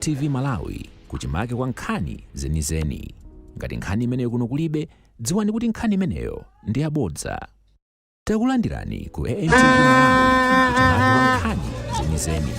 TV Malawi kuchimake kwa nkhani zenizeni. Ngati nkhani imeneyo kuno kulibe, dziwani kuti nkhani imeneyo ndi yabodza. Takulandirani ku TV Malawi kuchimake kwa nkhani zenizeni.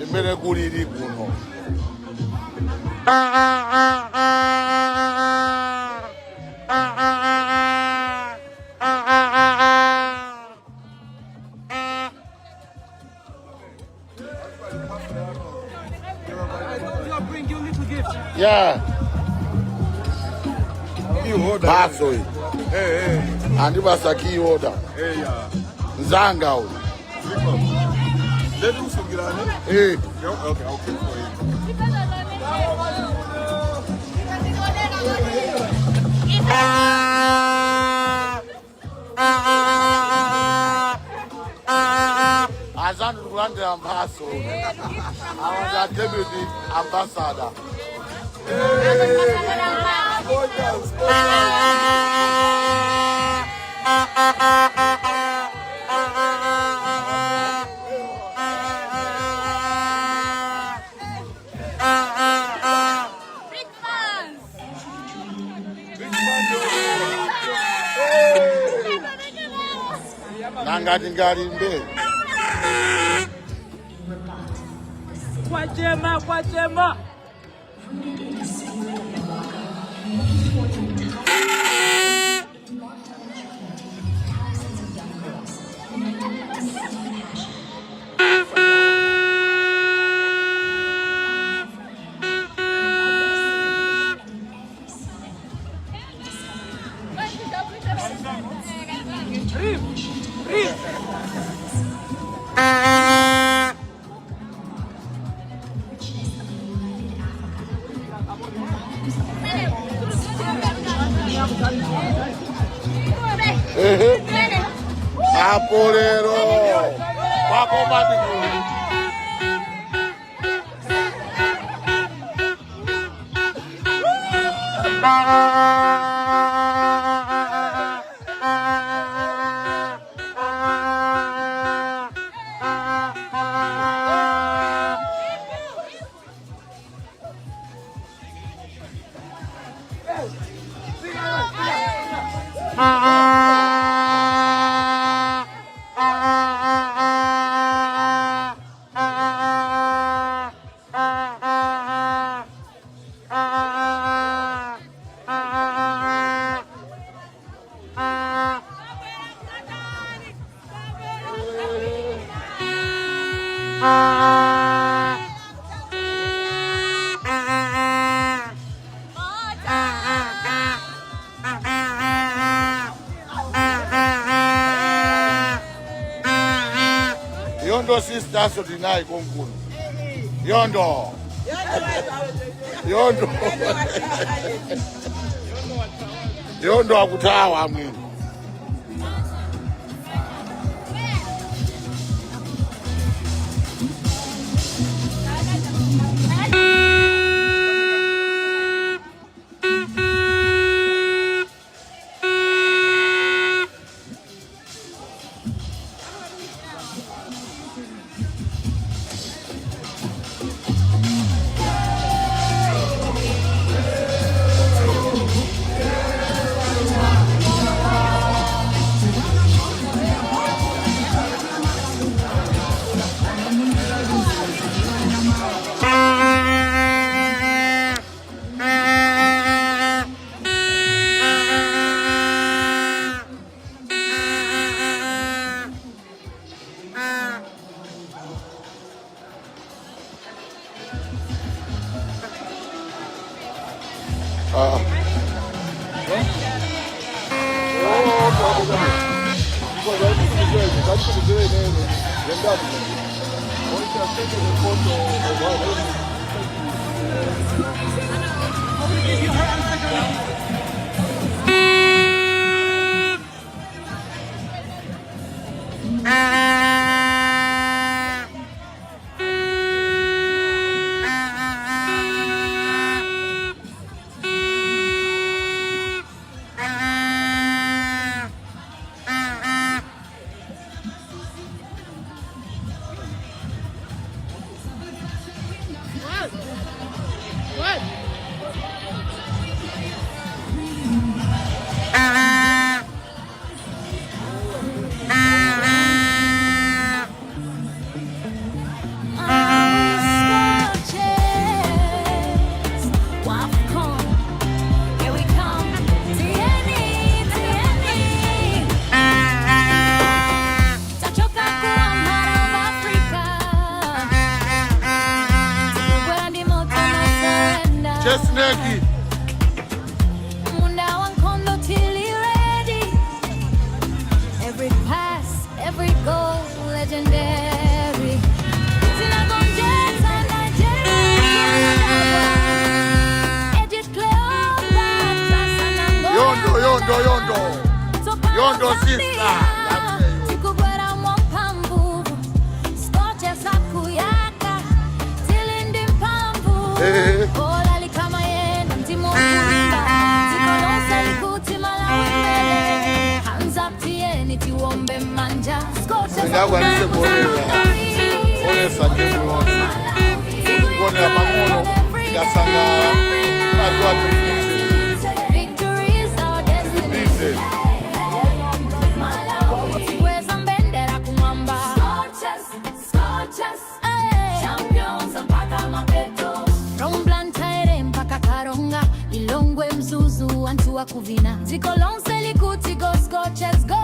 Mbele kulili kuno. Yeah. Baso. Andi basaki order. Yeah. Nzanga huyu. Let us get on it. Eh. Okay, I'll keep for you. Azan Rwanda ambassador. Our deputy ambassador. Nangati ngari mbele. Kwa chema. Apolero. Wako mati. Yondo sister so deny konkuno. Yondo. Yondo. Yondo akutawa mwini. 이거 열심히 줘야지. 열심히 줘야 돼. Wafcon, here we come. Tachoka kuwa mara wa Afrika. Tukubwera ndi moto no surrender. Chesneki. Munda wankondo till he ready. Every pass, every goal, legendary. Zinagonjeza Nigeria. Edit Cleopatra, Yondo, yondo, yondo. Yondo sister. Tikubwera mwapambu. Scorchers akuyaka. Tilindi mpambu. Olali kama yena mtimo kuimba. Zikolosa likuti Malawi mbele. Hands up tieni tiwombe manja. Scorchers Ndagwa nise kuonea. Ole sajeni wote. Kuone ya mamono. Ya sanga. Najua tufise. Victory is our destiny. Tufise. Weza mbendera kumwamba. Scorchers, champions mpaka mapeto. Romblantaire mpaka Karonga. Lilongwe Mzuzu antu wa kuvina. Zikolonse likuti go Scorchers go.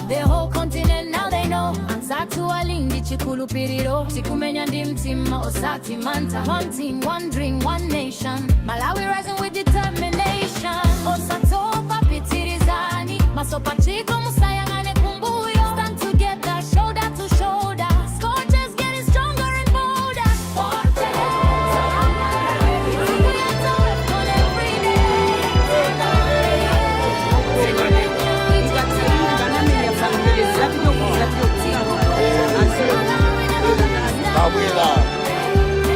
The whole continent now they know. Ansatu walindi chikulu piriro. Sikumenya ndi mtima osati manta. One team, one dream, one nation. Malawi rising with determination. Osatopa pitirizani. Masopa chiko musayangane kumbuyo. Stand together, shoulder to shoulder. Scorchers getting stronger and bolder.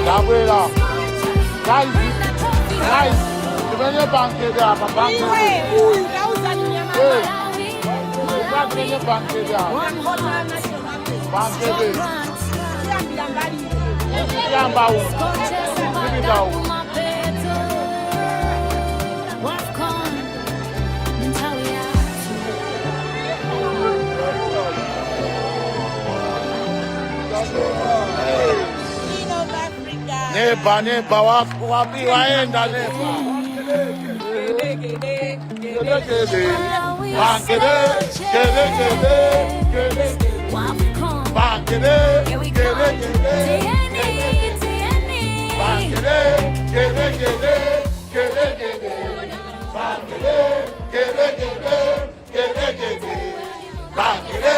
Gabriela. Guys, tumenye banke hapa, banke. Tumenye banke hapa. Banke. Yamba u. Nibida u. Wafcon, Natalia. Neba wapi waenda neba. Bankede, kede. Wafcon, Bankede, here we kede. come. TNE. Bankede, kede. Bankede, kede. Bankede, kede. Bankede,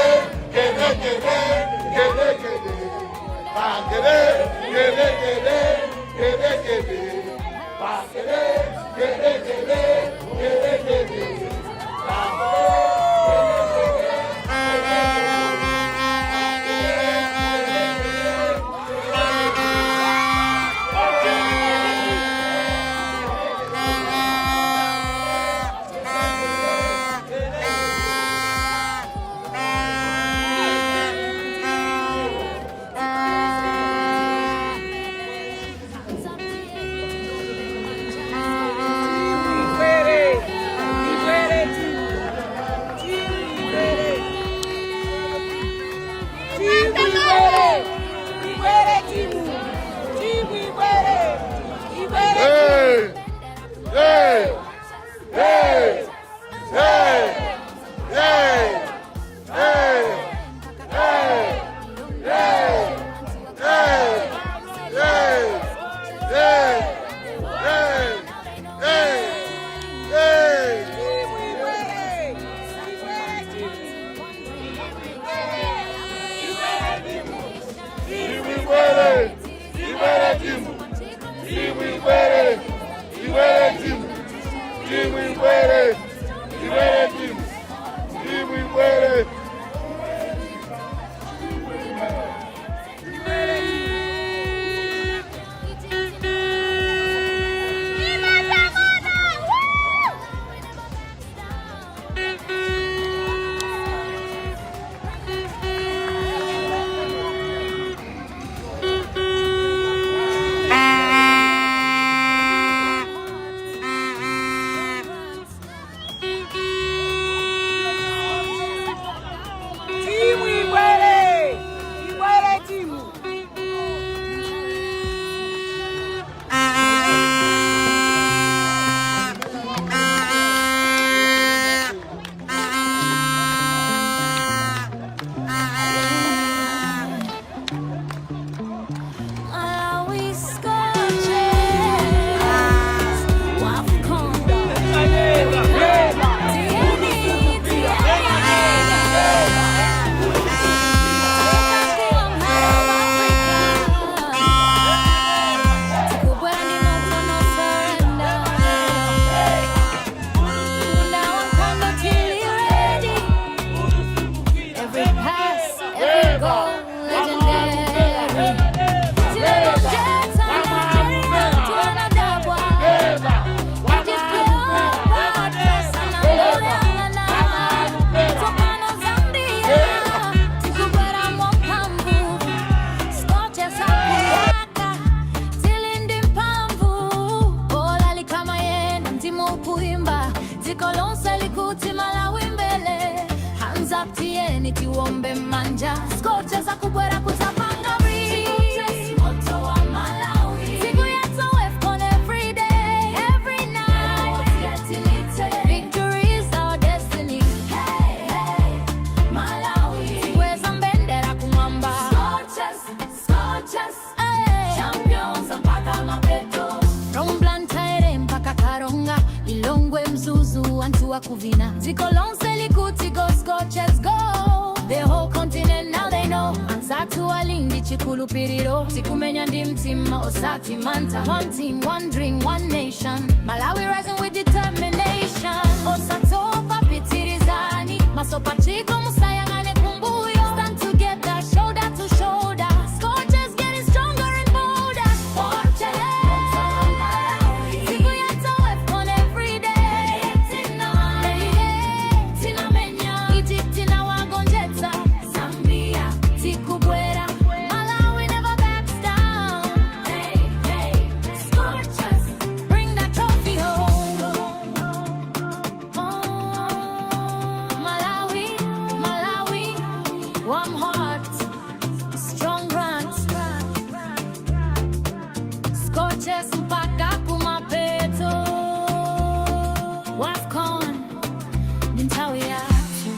manja. Scorchers akubwera kuzapanga Scorchers, moto wa Malawi. Siku yetu Wafcon every day, every night. Victory is our destiny. Hey, hey, Malawi. Sikweza mbendera kumwamba. Scorchers, Scorchers, hey. Champions mpaka mapeto. From Blantyre mpaka Karonga, Lilongwe Mzuzu, Antua Kuvina. Zikolonse likuti go, Scorchers go. The whole continent now they know. Ansatu alingi chikulupiriro. Sikumenya ndi mtima osati manta. One team, one dream, one nation. Malawi rising with determination. Osatopa pitirizani. Masopa chiko musayangane kumbuyo. Stand together, shoulder to shoulder. Scorchers getting stronger and bolder. Scorchers. Siku yetu Wafcon every day. Tina menya. Egypt na wagonjeta. Zambia. Tikubwera. Malawi never backs down. Hey, hey. Scorchers. Bring that trophy home. Malawi, Malawi. Warm heart. Strong runs. Scorchers mpaka kumapeto. Wafcon ni ntawi yatu.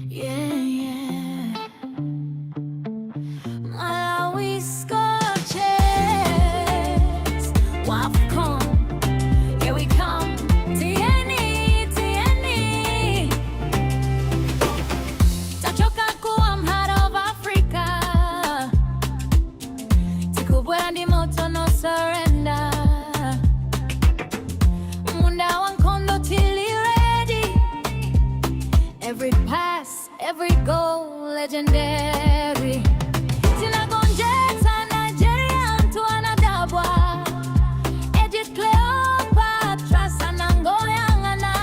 Yeah, yeah. Malawi Scorchers. Wafcon. Here we come. TNE, TNE. Tachoka kuwa heart of Africa. Tikubwera ndi moto no surrender. Munda wankondo tili ready. Every pass, every goal, legendary. Tinagonjeta Nigeria, Antoine Dabwa. Egypt, Cleopatra, Sanangoyangana.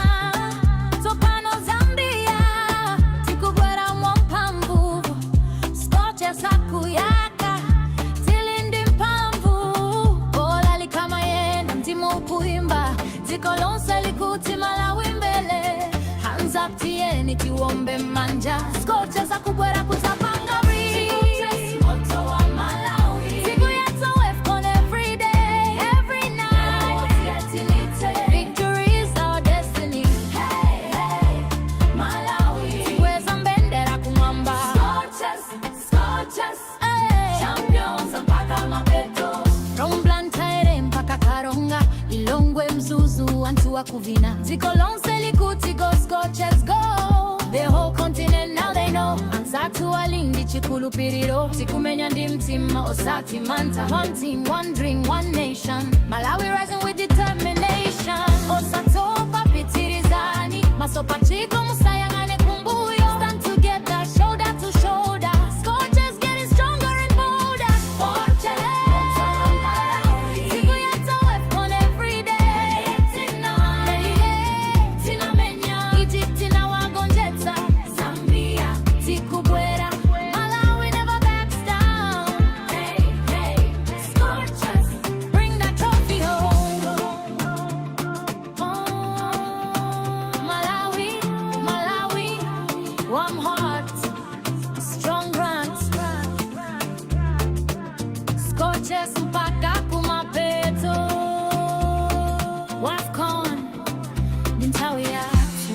Topano, Zambia. Tikubwera mwampambu. Scorchers hakuyaka. Tilindi mpambu. Olali kama yena, mtimu ukuimba. Zikolonse likuti Malawi mbele. Hands up tieni tiwombe manja. Scorchers akubwera kuzapanga Scorchers, moto wa Malawi. Siku yetu Wafcon every day, every night. Victory is our destiny. Hey, hey, Malawi. Sikweza mbendera kumwamba. Scorchers, Scorchers, hey. Champions mpaka mapeto. From Blantyre mpaka Karonga, Lilongwe Mzuzu, Antua Kuvina. Zikolonse likuti go, Scorchers go. The whole continent now they know. Ansatu alingi chikulupiriro. Sikumenya ndi mtima osati manta. One team, one dream, one nation. Malawi rising with determination. Osatopa pitirizani. Masopa chiko musayangane kumbuyo. Stand together, shoulder to shoulder. Scorchers getting stronger and bolder. Scorchers. Siku yetu Wafcon every day. Tina menya. Egypt na wagonjeta. Zambia. Tikubwera. Malawi never backs down. Hey, hey. Scorchers. Bring that trophy home. Malawi, Malawi. Warm heart. Strong runs. Scorchers mpaka kumapeto. Wafcon ni ntawi yatu.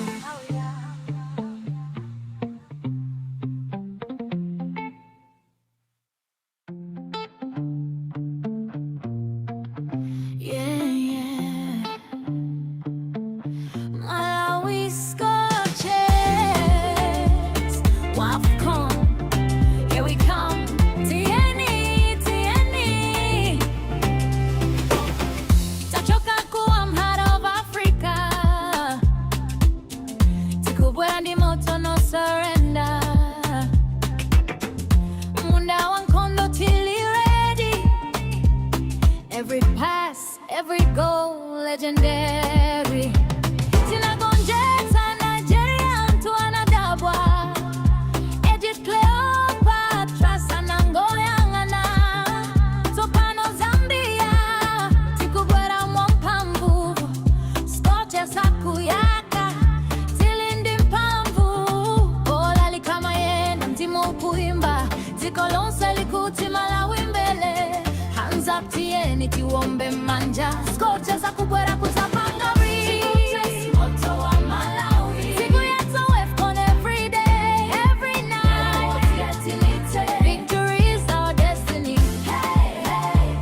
Yeah, yeah. Malawi Scorchers. Wafcon. Here we come. TNE, TNE. Tachoka kuwa heart of Africa. Tikubwera ndi moto no surrender. Munda wankondo tili ready. Every pass, every goal, legendary. Tinagonjeta Nigeria, Antoine Dabwa. Egypt, Cleopatra, Sanangoyangana. Topano, Zambia. nyumbani tiombe manja. Scorchers akubwera kutapanga Scorchers moto wa Malawi. Siku yetu Wafcon every day, every night. Victory is our destiny. Hey, hey,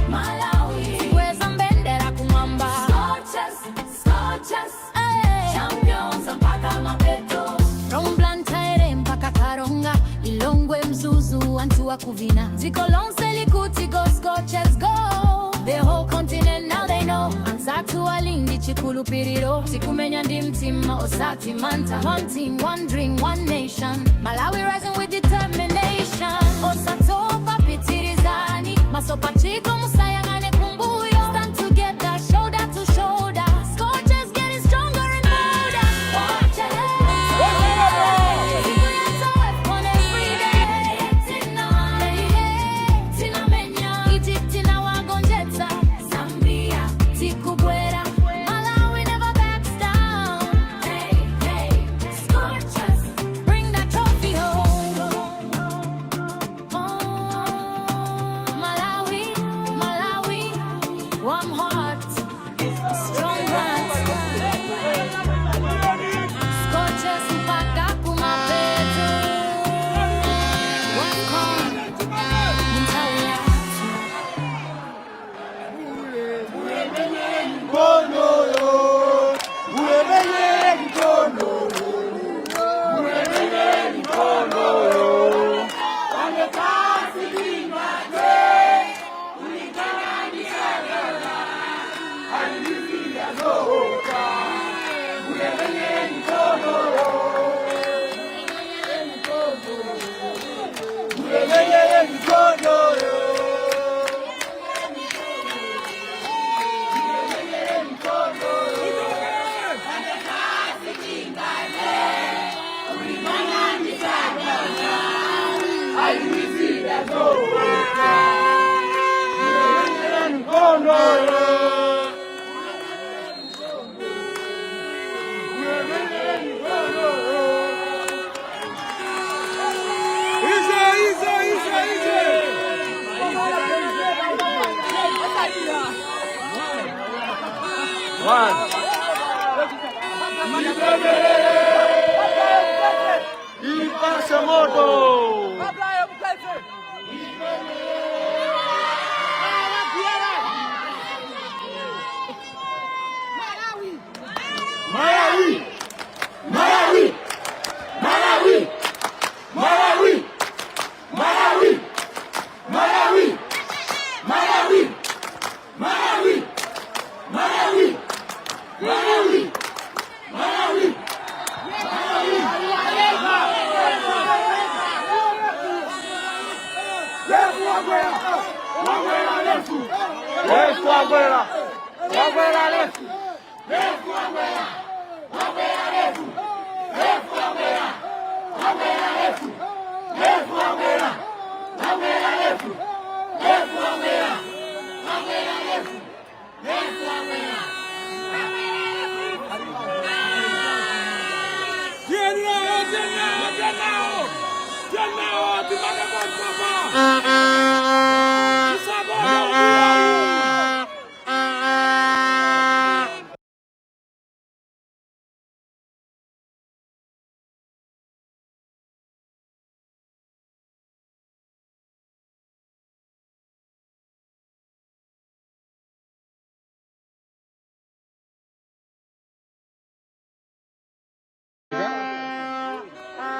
Malawi. Sikweza mbendera kumwamba. Scorchers, Scorchers, hey. Champions mpaka mapeto. From Blantyre mpaka Karonga, Lilongwe Mzuzu, Antua Kuvina. Zikolonse likuti go, Scorchers go. The whole continent now they know. Ansatu alindi chikulu piriro. Sikumenya ndi mtima osati manta. One team, one dream, one nation. Malawi rising with determination. Osatopa pitirizani. Masopa chiko musayangane kumbuyo. Stand together, shoulder to shoulder. Scorchers getting stronger and bolder. Scorchers. Siku yetu Wafcon every day. Tina menya. Egypt tina wagonjeta. Zambia tikubwera. Malawi never backs down. Hey, hey, Scorchers, bring that trophy home. Malawi, Malawi, warm heart, strong hands. Scorchers mpaka kumapeto. Wafcon, mtawi yatu.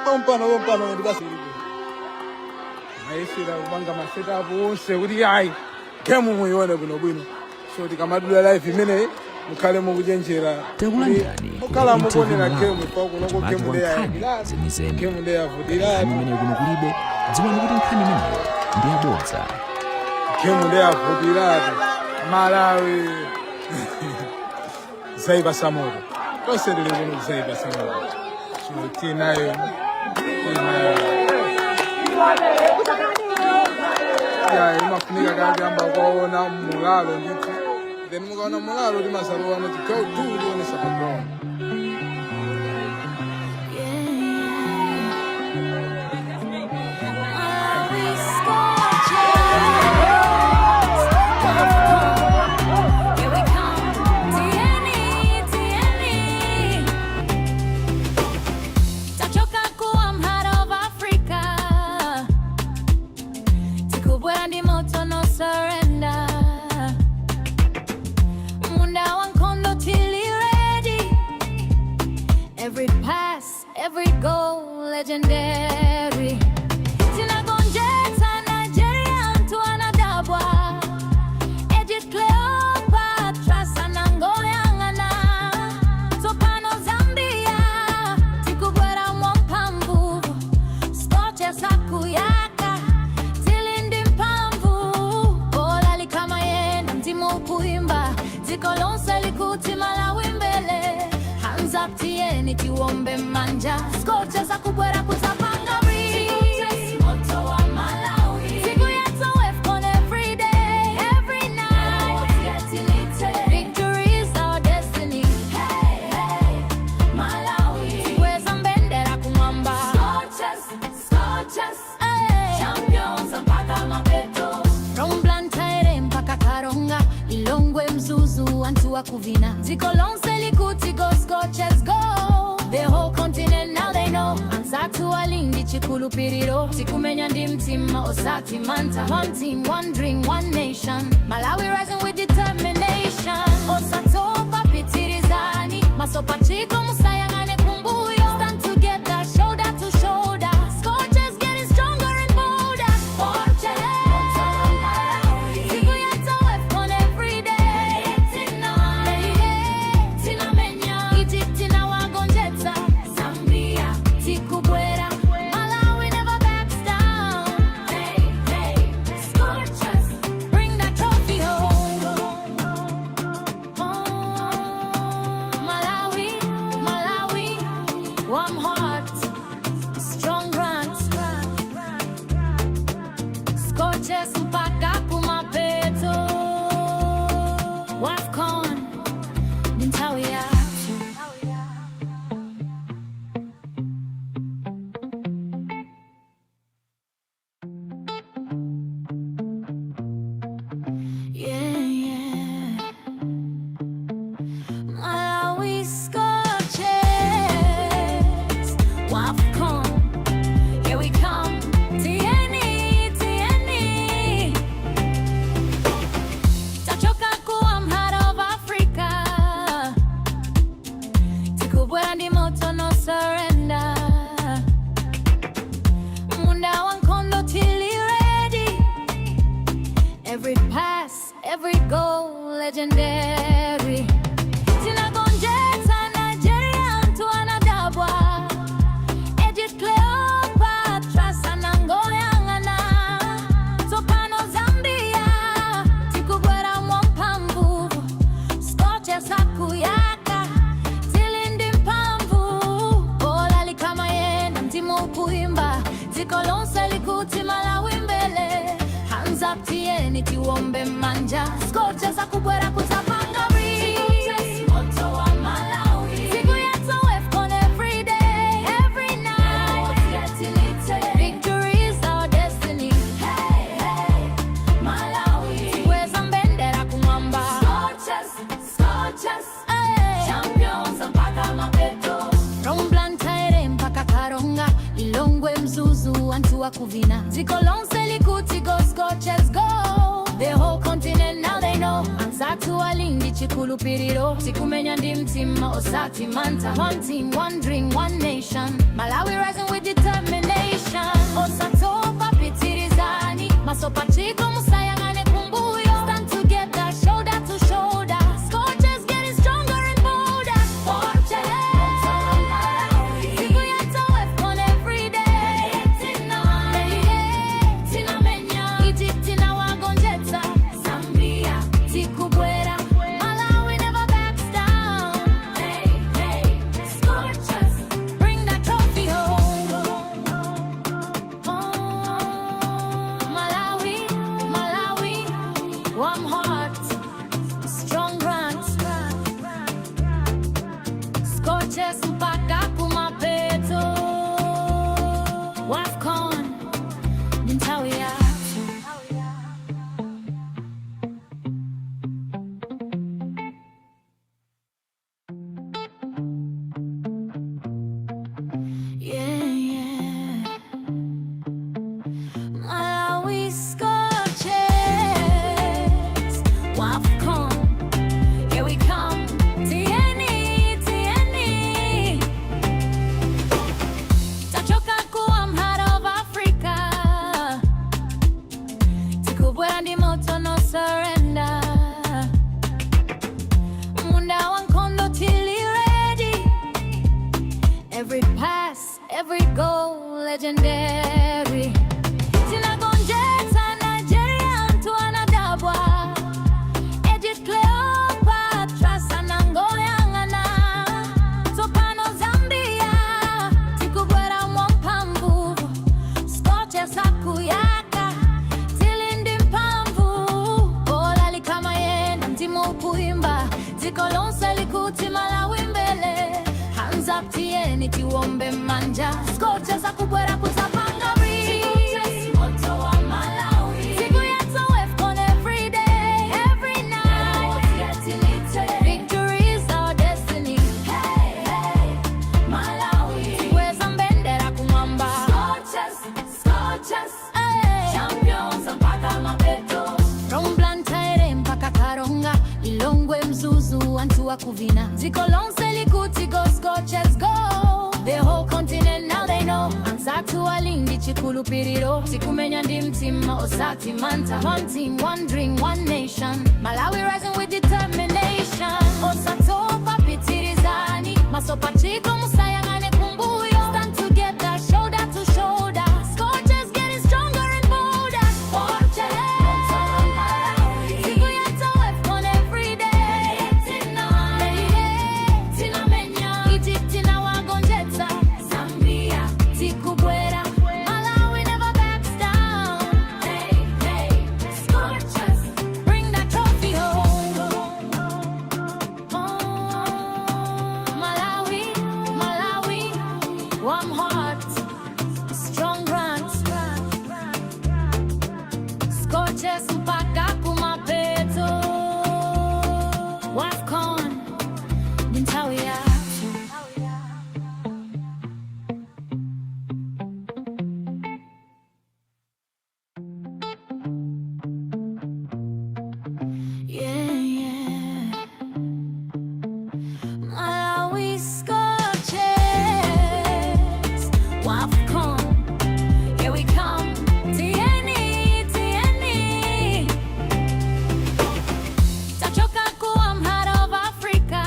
Pompano ndikasiri. Ayisira kubanga maseta bonse kuti ayi game muyione bwino. So tikamadula live imene mukhale mukuchenjera. Takulandirani mukhala mukuonera game pa kunoko game nkhani ndeya. zenizeni. Game ndeya vutira. Nkhani imene kuno kulibe dziwani kuti nkhani imeneyo ndi yabodza. Game ndeya vutira. Malawi. Zaiba Samodo. Toserere kuno Zaiba Samodo. So tinayo. Ya imafunika kati amba kwaona mulalo ndithu. Then mukaona mulalo timasaluwa noti go do kuonesa pa ground. Malawi Scorchers. Every pass, every goal, legendary. Tinagonjeta Nigeria, Antoine Dabwa. Edith Cleopatra, Sanangoyangana. Topano Zambia, Tikubwera Mwampambu. Scorchers Akuyaka, Tilindi Mpambu. Ola likama yena, mtimu kuimba. Zikolonse likuti Malawi mbele. Hands up tieni tiwombe manja. Scorchers akubwera kutapanga ri. Scorchers moto wa Malawi. Siku yetu Wafcon every day, every night. Victory is our destiny. Hey, hey, Malawi. Tiweza mbendera kumwamba. Scorchers, Scorchers, hey. Champions mpaka mapeto. From Blantyre mpaka Karonga. Ilongwe Mzuzu Antua Kuvina. Zikolonse likuti go Scorchers go. The whole continent now they know. Ansatu alingi chikulu piriro. Tikumenya ndi mtima osati manta. One team, one dream, one nation. Malawi rising with determination. Osatopa pitirizani. Masopa chiko musayangane kumbuyo. Stand together, shoulder to shoulder. Scorchers getting stronger and bolder. Scorchers. Siku yetu Wafcon every day. Tina menya. Egypt inawagonjeta. Zambia. Tikubwera. Malawi never backs down. Hey, hey. Scorchers. Bring that trophy home. Malawi, Malawi. Warm heart. Strong runs. Scorchers mpaka kumapeto. Wafcon ni ntawi yatu. Yeah, yeah. Malawi Scorchers. Wafcon. Here we come. Tieni, tieni. Tachoka kuwa heart of Africa. Tikubwera ndi moto no surrender. Munda wankondo tili ready. Every pass, every goal, legendary. Tinagonjeta Nigeria, Antoine Dabwa. Edith Cleopatra, Sanangoyangana. Topano Zambia, Tikubwera Mwampambu. Scorchers akuyaka, Tilindi Mpambu. Ola likama yena, mtimu kuimba. Zikolonse likuti Malawi mbele. Hands up tieni tiwombe manja. Scorchers akubwera kutapanga ri. Scorchers moto wa Malawi. Siku yetu Wafcon every day, every night. Victory is our destiny. Hey, hey, Malawi. Tiweza mbendera kumwamba. Scorchers, Scorchers, hey. Champions mpaka mapeto. From Blantyre mpaka Karonga. Ilongwe Mzuzu Antua Kuvina. Zikolonse likuti go Scorchers go. The whole continent now they know. Ansatu alingi chikulu piriro. Tikumenya ndi mtima osati manta. One team, one dream, one nation. Malawi rising with determination. Osatopa pitirizani. Masopa chiko musayangane kumbuyo. Stand together, shoulder to shoulder. Scorchers getting stronger and bolder. Scorchers. Siku yetu Wafcon every day. Tina menya. Egypt inawagonjeta. Zambia. Tikubwera. Malawi never backs down. Hey, hey. Scorchers. Bring that trophy home. Malawi, Malawi. Warm heart. Strong runs. Scorchers mpaka kumapeto. Wafcon ni ntawi yatu. Yeah, yeah. Malawi Scorchers. Wafcon. Here we come. Tieni, tieni. legendary. Tinagonjeta Nigeria mtu anadabwa. Egypt Cleopatra sana ngoyangana. Topano Zambia tikubwera mwampambu. Scorchers hakuyaka tilindi mpamvu. Olali kama yena mtimu kuimba. Zikolonse likuti Malawi mbele. Hands up tieni tiwombe manja. Scorchers akubwera kutapanga Scorchers moto wa Malawi. Siku yetu Wafcon every day, every night. Victory is our destiny. Hey, hey, Malawi. Weza mbendera kumwamba. Scorchers, Scorchers, hey. Champions mpaka mapeto. From Blantyre mpaka Karonga. Lilongwe Mzuzu antu wa kuvina. Zikolonse likuti go Scorchers go. The whole continent now they know. Ansatu walingi chikulupiriro. Sikumenya ndi mtima osati manta. One team, one dream, one nation. Malawi rising with determination. Osato papitirizani. Masopa chiko musayangane kumbuyo. Stand together, shoulder to shoulder. Scorchers getting stronger and bolder. Scorchers. Siku yetu Wafcon every day. Tina menya. Egypt inawagonjeta. Zambia tikubwera. Malawi never backs down. Hey, hey, Scorchers, bring that trophy home. Malawi, Malawi, warm heart, strong runs. Scorchers mpaka kumapeto. Wafcon ni ntawi yatu. Yeah, yeah. Malawi Scorchers, Wafcon, here we come. TNE, TNE. Tachoka kuwa heart of Africa.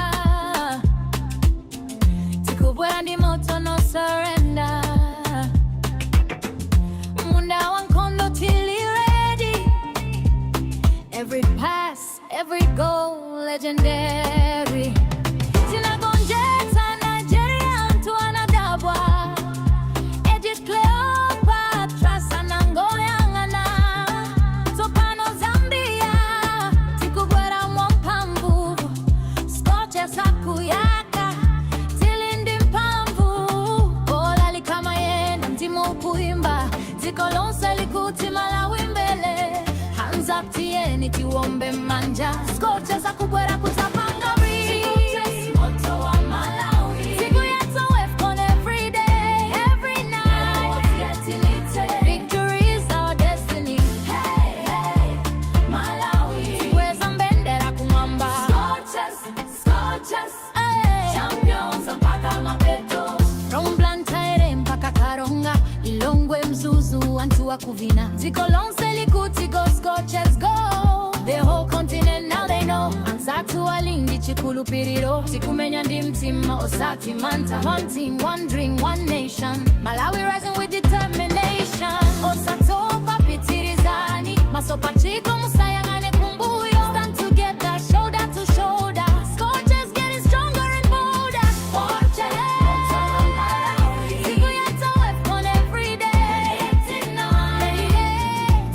Tikubwera ndi moto no surrender. Munda wankondo tili ready. Every pass, every goal, legendary. Tinagonjeta Nigeria mtu anadabwa. Egypt Cleopatra sana ngoyangana. Topano Zambia tikubwera mwampambu. Scorchers hakuyaka tilindi mpamvu. Olali kama yena mtimu kuimba. Zikolonse likuti Malawi mbele. Hands up tieni tiwombe manja. Scorchers akubwera kutapanga Scorchers moto wa Malawi. Siku yetu Wafcon every day, every night. Victory is our destiny. Hey, hey, Malawi. Weza mbendera kumwamba. Scorchers, Scorchers, hey. Champions mpaka mapeto. From Blantyre mpaka Karonga. Lilongwe Mzuzu antu wa kuvina. Zikolonse likuti go Scorchers go. The whole continent now they know. Ansatu walingi chikulupiriro. Sikumenya ndi mtima osati manta. One team, one dream, one nation. Malawi rising with determination. Osato papitirizani. Masopa chiko musayangane kumbuyo. Stand together, shoulder to shoulder. Scorchers getting stronger and bolder. Scorchers. Siku yetu Wafcon every day.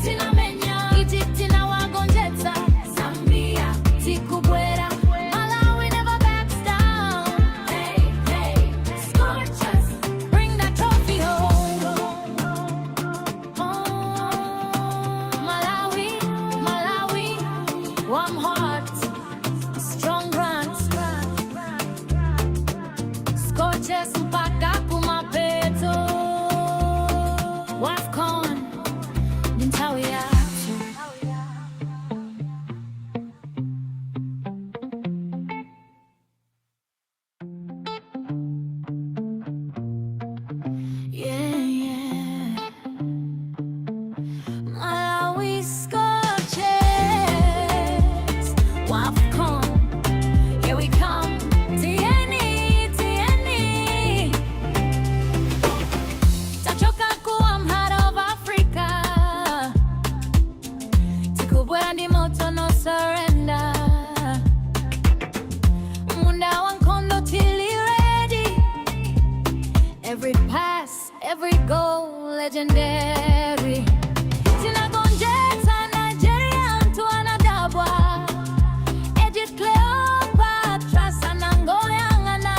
Tina menya. Egypt inawagonjeta. Zambia tikubwera. Malawi never backs down. Hey, hey, Scorchers, bring that trophy home. Malawi, Malawi, warm heart, strong runs. Scorchers mpaka kumapeto. Wafcon ni ntawi yatu. Yeah, yeah. Malawi Scorchers, Wafcon, here we come. TNE, TNE. Every pass, every goal, legendary. Tinagonjeta Nigeria, Antoine Dabwa. Egypt, Cleopatra, Sanangoyangana.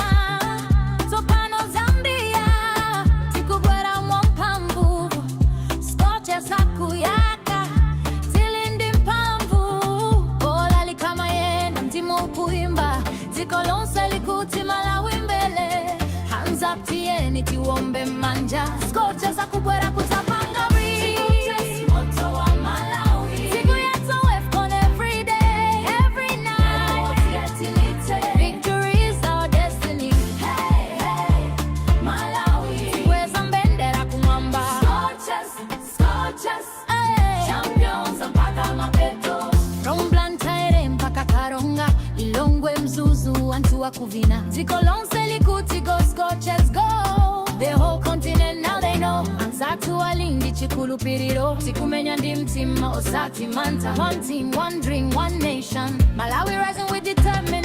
Topano, Zambia, Tikubwera Mwampambu. Scorchers, Hakuyaka, Tilindi Mpambu. Bola likama yena, mtimu kuimba. Zikolonse likuti Malawi mbele. Hands up tieni tiwombe manja. Scorchers Hakubwera kutapanga Scorchers moto wa Malawi. Siku yetu Wafcon every day, every night. Victory is our destiny. Hey, hey, Malawi. Tiweza mbendera kumwamba. Scorchers, Scorchers, hey. Champions mpaka mapeto. From Blantyre mpaka Karonga. Lilongwe Mzuzu Antua Kuvina. Zikolonse likuti go Scorchers go. The whole continent now they know. Ansatu alindi chikulu piriro. Sikumenya ndi mtima osati manta. One team, one dream, one nation. Malawi rising with determination.